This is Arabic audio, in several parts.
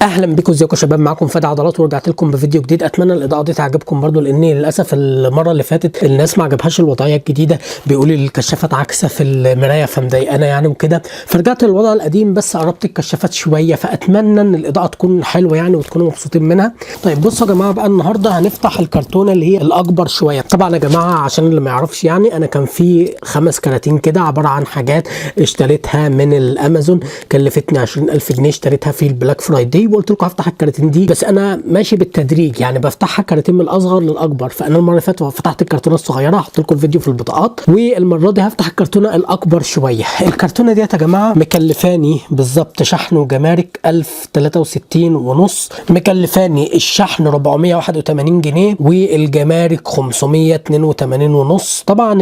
اهلا بكم، ازيكم يا شباب؟ معاكم فادي عضلات ورجعت لكم بفيديو جديد. اتمنى الاضاءه دي تعجبكم برضو، لان للاسف المره اللي فاتت الناس ما عجبهاش الوضعيه الجديده، بيقولوا لي الكشافات عكسه في المرايه فمضايقانا يعني وكده، فرجعت للوضع القديم بس قربت الكشافات شويه، فاتمنى ان الاضاءه تكون حلوه يعني وتكونوا مبسوطين منها. طيب بصوا يا جماعه بقى، النهارده هنفتح الكرتونه اللي هي الاكبر شويه. طبعا يا جماعه عشان اللي ما يعرفش يعني، انا كان في 5 كراتين كده عباره عن حاجات اشتريتها من الامازون، كلفتني 20,000 جنيه، اشتريتها في البلاك فرايداي، وقلت لكم هفتح الكراتين دي، بس انا ماشي بالتدريج يعني بفتحها كراتين من الاصغر للاكبر. فانا المره اللي فاتت فتحت الكرتونه الصغيره، هحط لكم الفيديو في البطاقات، والمره دي هفتح الكرتونه الاكبر شويه. الكرتونه دي يا جماعه مكلفاني بالظبط شحن وجمارك 1063 ونص، مكلفاني الشحن 481 جنيه والجمارك 582 ونص. طبعا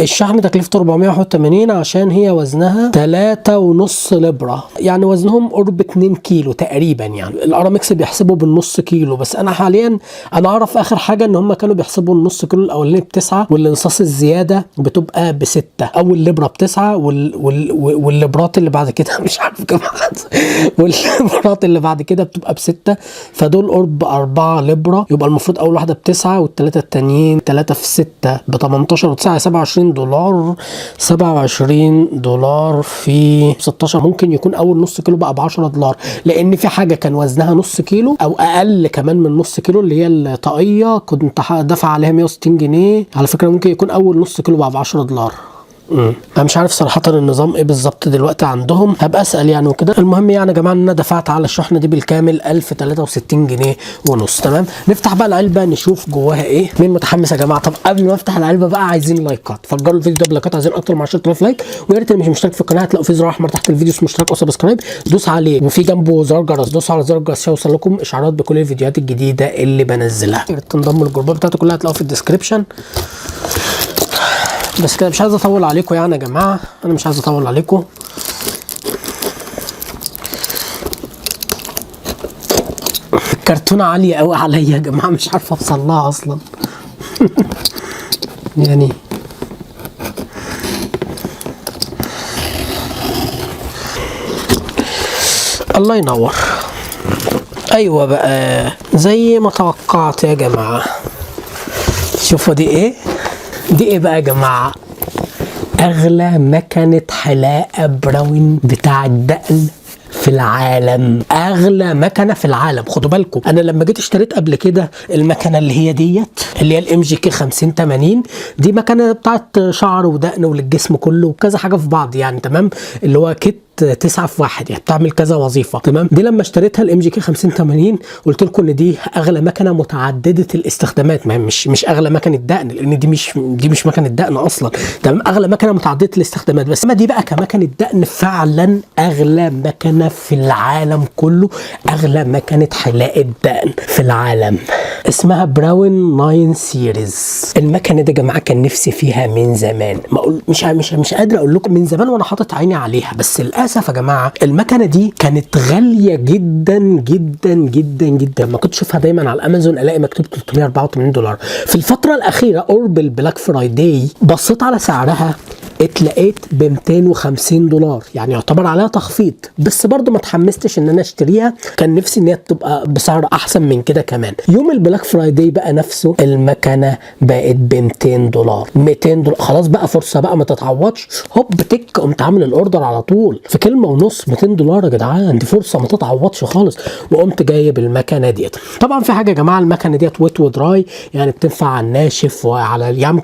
الشحن تكلفته 481 عشان هي وزنها 3.5 لبره، يعني وزنهم قرب 2 كيلو تقريبا. يعني الارامكس بيحسبوا بالنص كيلو، بس انا حاليا انا اعرف اخر حاجه ان هم كانوا بيحسبوا النص كيلو الاولاني ب9، والانصاص الزياده بتبقى ب6، اول لبره ب9 واللبرات اللي بعد كده مش عارف كام واللبرات اللي بعد كده بتبقى ب6، فدول قرب 4 لبره. يبقى المفروض اول واحده ب9 والثلاثه التانيين 3 في 6 ب 18 و9 27 دولار. 27 دولار في 16 ممكن يكون اول نص كيلو بقى ب 10 دولار، لان في حاجه كان وزنها نص كيلو او اقل كمان من نص كيلو اللي هي الطاقيه، كنت دافع عليها 160 جنيه على فكره. ممكن يكون اول نص كيلو بقى ب 10 دولار. انا مش عارف صراحه النظام ايه بالظبط دلوقتي عندهم، هبقى اسال يعني وكده. المهم يعني يا جماعه ان انا دفعت على الشحنه دي بالكامل 1063 جنيه ونص. تمام، نفتح بقى العلبه نشوف جواها ايه. مين متحمس يا جماعه؟ طب قبل ما افتح العلبه بقى عايزين لايكات، فجروا الفيديو ده بلايكات، عايزين اكتر من 10,000 لايك. ويا ريت اللي مش مشترك في القناه هتلاقوا في زر احمر تحت الفيديو اسمه اشتراك او سبسكرايب، دوس عليه، وفي جنبه زر جرس، دوس على زر الجرس عشان يوصل لكم اشعارات بكل الفيديوهات الجديده اللي بنزلها. يا ريت تنضموا للجروبات بتاعتي كلها، هتلاقوها في الديسكربشن. بس كده مش عايز اطول عليكم يعني يا جماعه، انا مش عايز اطول عليكم. الكرتونه عاليه قوي عليا يا جماعه، مش عارف اوصل لها اصلا يعني الله ينور. ايوه بقى زي ما توقعت يا جماعه. شوفوا دي ايه، دي ايه بقى يا جماعه؟ اغلى مكنه حلاقه براون بتاع الدقن في العالم، اغلى مكنه في العالم. خدوا بالكم، انا لما جيت اشتريت قبل كده المكنه اللي هي ديت اللي هي الام جي كي 5080، دي مكنه بتاعت شعر ودقن وللجسم كله وكذا حاجه في بعض يعني. تمام، اللي هو كيت 9 في 1، يعني بتعمل كذا وظيفه. تمام، دي لما اشتريتها الام جي كي 5080 قلت لكم ان دي اغلى مكنه متعدده الاستخدامات، ما مش اغلى مكنه دقن، لان دي مش مكنه دقن اصلا. تمام، اغلى مكنه متعدده الاستخدامات. بس ما دي بقى كمكنه دقن فعلا اغلى مكنه في العالم كله، اغلى مكنه حلاقه دقن في العالم، اسمها براون 9 سيريز. المكنه دي يا جماعه كان نفسي فيها من زمان، ما اقول مش قادر اقول لكم من زمان وانا حاطط عيني عليها. بس للاسف يا جماعه المكنه دي كانت غاليه جدا جدا جدا جدا. لما كنت اشوفها دايما على الامازون الاقي مكتوب 384 دولار. في الفتره الاخيره قرب البلاك فرايداي بصيت على سعرها اتلقيت ب 250 دولار، يعني يعتبر عليها تخفيض، بس برضو ما اتحمستش ان انا اشتريها، كان نفسي ان هي تبقى بسعر احسن من كده كمان. يوم البلاك فرايداي بقى نفسه المكنه بقت ب 200 دولار. 200 دولار خلاص بقى، فرصه بقى ما تتعوضش، هوب تك قمت عامل الاوردر على طول في كلمه ونص. 200 دولار يا جدعان، دي فرصه ما تتعوضش خالص، وقمت جايب المكنه ديت. طبعا في حاجه يا جماعه، المكنه ديت ويت ودراي، يعني بتنفع على الناشف وعلى، يعني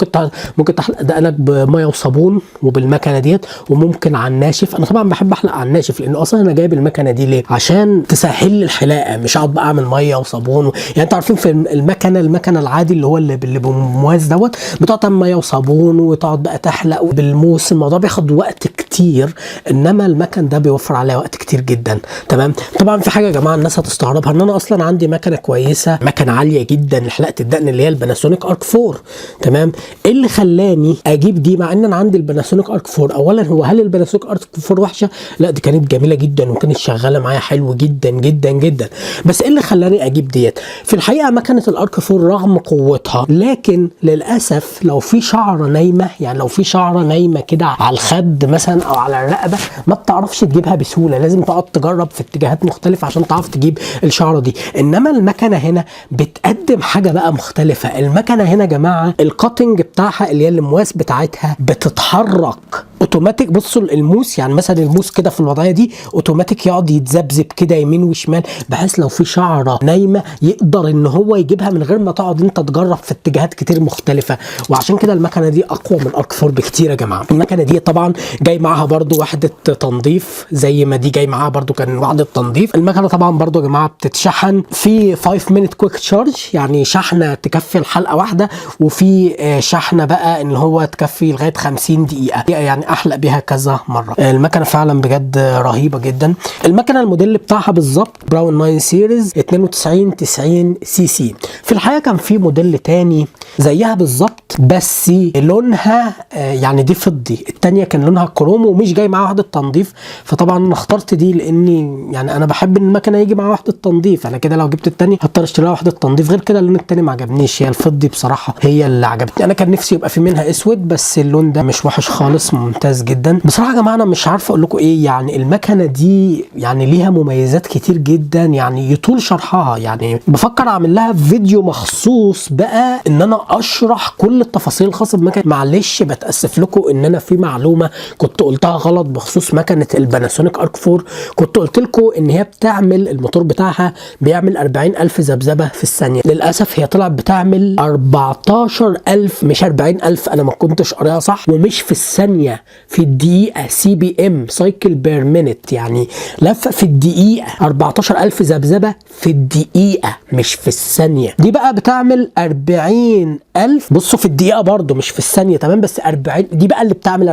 ممكن تحلق دقنك بميه وصابون وبالمكنه ديت، وممكن على الناشف. انا طبعا بحب احلق على الناشف، لان اصلا انا جايب المكنه دي ليه؟ عشان تسهل لي الحلاقه، مش اقعد بقى اعمل ميه وصابون يعني انتوا عارفين في المكنه العادي اللي هو اللي بمواز دوت، بتقعد تعمل ميه وصابون وتقعد بقى تحلق بالموس، الموضوع بياخد وقت كتير، انما المكن ده بيوفر عليا وقت كتير جدا. تمام، طبعا في حاجه يا جماعه الناس هتستغربها، ان انا اصلا عندي مكنه كويسه، مكنه عاليه جدا لحلاقه الدقن اللي هي الباناسونيك ارك 4. تمام، ايه اللي خلاني اجيب دي مع ان انا عندي الباناسونيك ارك 4. اولا هو هل الباناسونيك ارك 4 وحشه؟ لا دي كانت جميله جدا وكانت شغاله معايا حلو جدا جدا جدا. بس ايه اللي خلاني اجيب ديت؟ في الحقيقه مكنه الارك 4 رغم قوتها، لكن للاسف لو في شعره نايمه، يعني لو في شعره نايمه كده على الخد مثلا او على الرقبه، ما بتعرفش تجيبها بسهوله، لازم تقعد تجرب في اتجاهات مختلفه عشان تعرف تجيب الشعره دي. انما المكنه هنا بتقدم حاجه بقى مختلفه. المكنه هنا يا جماعه الكاتنج بتاعها اللي هي المواس بتاعتها بتتحرك اوتوماتيك. بصوا الموس، يعني مثلا الموس كده في الوضعيه دي اوتوماتيك يقعد يتذبذب كده يمين وشمال، بحيث لو في شعره نايمه يقدر ان هو يجيبها من غير ما تقعد انت تجرب في اتجاهات كتير مختلفه. وعشان كده المكنه دي اقوى من ارك 4 بكتير يا جماعه. المكنه دي طبعا جاي معاها برده وحده تنظيف زي ما دي جاي معاها برده كان وحده تنظيف. المكنه طبعا برده يا جماعه بتتشحن في 5 minute كويك تشارج، يعني شحنه تكفي الحلقه واحده، وفي شحنه بقى ان هو تكفي لغايه 50 دقيقه، يعني احلق بيها كذا مره. المكنه فعلا بجد رهيبه جدا. المكنه الموديل بتاعها بالظبط براون 9 سيريز 9290 سي سي. في الحقيقه كان في موديل تاني زيها بالظبط بس لونها يعني دي فضي، التانيه كان لونها كروم ومش جاي معاها وحده تنظيف. فطبعا انا اخترت دي لاني يعني انا بحب ان المكنه يجي معاها وحده تنظيف. انا كده لو جبت التاني هضطر اشتري لها وحده تنظيف، غير كده اللون التاني ما عجبنيش. هي الفضي بصراحه هي اللي عجبتني. انا كان نفسي يبقى في منها اسود، بس اللون ده مش وحش خالص، ممتاز جدا بصراحه يا جماعه. انا مش عارف اقول لكم ايه، يعني المكنه دي يعني ليها مميزات كتير جدا يعني يطول شرحها. يعني بفكر اعمل لها فيديو مخصوص بقى ان انا اشرح كل التفاصيل الخاصه بمكنه. معلش بتاسف لكم ان انا في معلومه كنت قلتها غلط بخصوص مكنه الباناسونيك ارك 4. كنت قلت لكم ان هي بتعمل الموتور بتاعها بيعمل 40,000 ذبذبه في الثانيه. للاسف هي طلعت بتعمل 14,000 مش 40,000، انا ما كنتش قاريها صح، ومش في الثانيه، في الدقيقه. سي بي ام سايكل بير مينت، يعني لفه في الدقيقه 14,000 ذبذبه في الدقيقه مش في الثانيه. دي بقى بتعمل 40,000، بصوا في الدقيقه برضو مش في الثانيه تمام، بس 40 دي بقى اللي بتعمل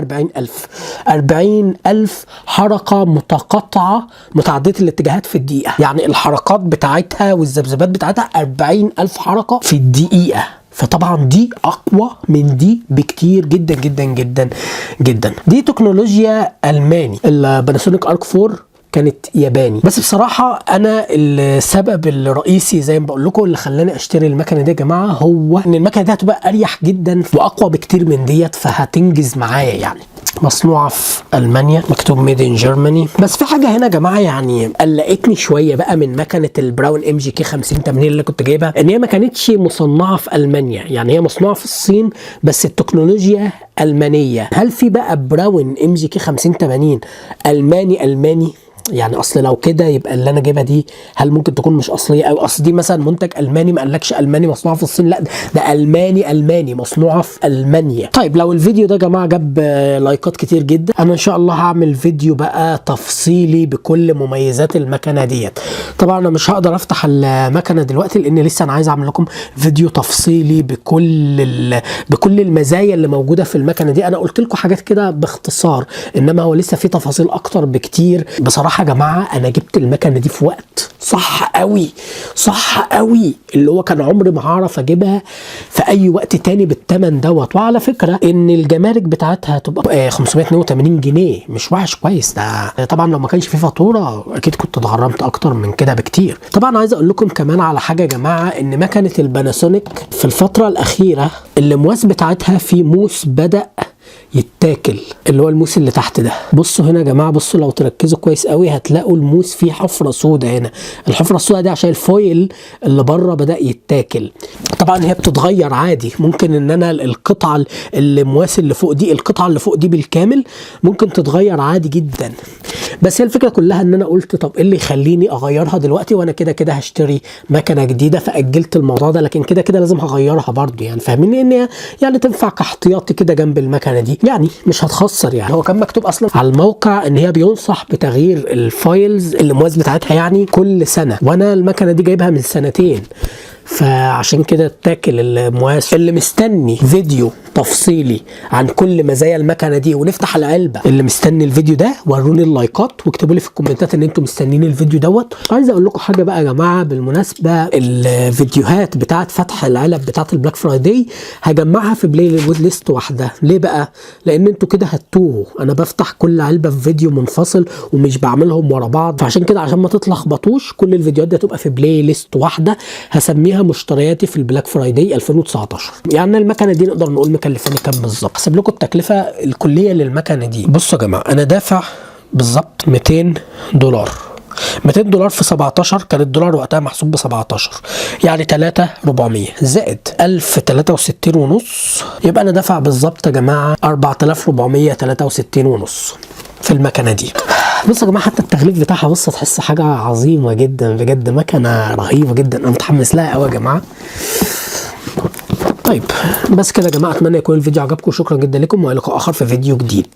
40,000 حركه متقاطعه متعدده الاتجاهات في الدقيقه. يعني الحركات بتاعتها والذبذبات بتاعتها 40,000 حركه في الدقيقه. فطبعا دي اقوى من دي بكتير جدا جدا جدا جدا. دي تكنولوجيا الماني. الباناسونيك ارك 4 كانت ياباني. بس بصراحه انا السبب الرئيسي زي ما بقول لكم اللي خلاني اشتري المكنه دي يا جماعه هو ان المكنه دي هتبقى اريح جدا واقوى بكتير من ديت، فهتنجز معايا. يعني مصنوعه في المانيا، مكتوب ميد ان جيرماني. بس في حاجه هنا يا جماعه يعني قلقتني شويه بقى من مكنه البراون ام جي كي 5080 اللي كنت جايبها، ان هي ما كانتش مصنعه في المانيا. يعني هي مصنوعه في الصين بس التكنولوجيا المانيه. هل في بقى براون ام جي كي 5080 الماني؟ يعني اصل لو كده يبقى اللي انا جايبها دي هل ممكن تكون مش اصليه؟ او اصل دي مثلا منتج الماني، ما قالكش الماني مصنوعه في الصين، لا ده الماني مصنوعه في المانيا. طيب لو الفيديو ده يا جماعه جاب لايكات كتير جدا، انا ان شاء الله هعمل فيديو بقى تفصيلي بكل مميزات المكنه ديت. طبعا انا مش هقدر افتح المكنه دلوقتي لان لسه انا عايز اعمل لكم فيديو تفصيلي بكل المزايا اللي موجوده في المكنه دي. انا قلت لكم حاجات كده باختصار، انما هو لسه في تفاصيل اكتر بكتير. بصراحه يا جماعه انا جبت المكنه دي في وقت صح قوي اللي هو كان عمري ما هعرف اجيبها في اي وقت تاني بالثمن دوت. وعلى فكره ان الجمارك بتاعتها هتبقى 582 جنيه، مش وحش كويس ده. طبعا لو ما كانش في فاتوره اكيد كنت اتغرمت اكتر من كده بكتير. طبعا عايز اقول لكم كمان على حاجه يا جماعه، ان مكنه الباناسونيك في الفتره الاخيره المواس بتاعتها في موس بدا يتاكل، اللي هو الموس اللي تحت ده. بصوا هنا يا جماعه، بصوا لو تركزوا كويس قوي هتلاقوا الموس فيه حفره سوداء هنا. الحفره السوداء دي عشان الفويل اللي بره بدا يتاكل. طبعا هي بتتغير عادي، ممكن ان انا القطعه المواس اللي فوق دي، القطعه اللي فوق دي بالكامل ممكن تتغير عادي جدا. بس هي الفكره كلها ان انا قلت طب ايه اللي يخليني اغيرها دلوقتي وانا كده كده هشتري مكنه جديده، فاجلت الموضوع ده. لكن كده كده لازم هغيرها برضه، يعني فاهمين ان هي يعني تنفع كاحتياطي كده جنب المكنه دي، يعني مش هتخسر. يعني هو كان مكتوب اصلا على الموقع ان هي بينصح بتغيير الفايلز المواس بتاعتها يعني كل سنه، وانا المكنه دي جايبها من سنتين، فعشان كده تاكل المقاس. اللي مستني فيديو تفصيلي عن كل مزايا المكنه دي ونفتح العلبه، اللي مستني الفيديو ده وروني اللايكات واكتبوا لي في الكومنتات ان انتم مستنيين الفيديو دوت. عايز اقول لكم حاجه بقى يا جماعه بالمناسبه، الفيديوهات بتاعت فتح العلب بتاعت البلاك فرايداي هجمعها في بلاي ليست واحده. ليه بقى؟ لان انتوا كده هتوهوا، انا بفتح كل علبه في فيديو منفصل ومش بعملهم ورا بعض، فعشان كده عشان ما تتلخبطوش كل الفيديوهات دي هتبقى في بلاي ليست واحده هسميها مشترياتي في البلاك فرايداي 2019. يعني المكنه دي نقدر نقول مكلفاني كام بالظبط؟ هسيب لكم التكلفه الكليه للمكنه دي. بصوا يا جماعه انا دافع بالظبط $200. $200 في 17 كان الدولار وقتها محسوب ب 17، يعني 3400 زائد 1063 ونص، يبقى انا دافع بالظبط يا جماعه 4463 ونص في المكنه دي. بصوا يا جماعه حتى التغليف بتاعها بص تحس حاجه عظيمه جدا بجد، مكنه رهيبه جدا، انا متحمس لها قوي يا جماعه. طيب بس كده يا جماعه، اتمنى يكون الفيديو عجبكم، شكرا جدا لكم والى لقاء اخر في فيديو جديد.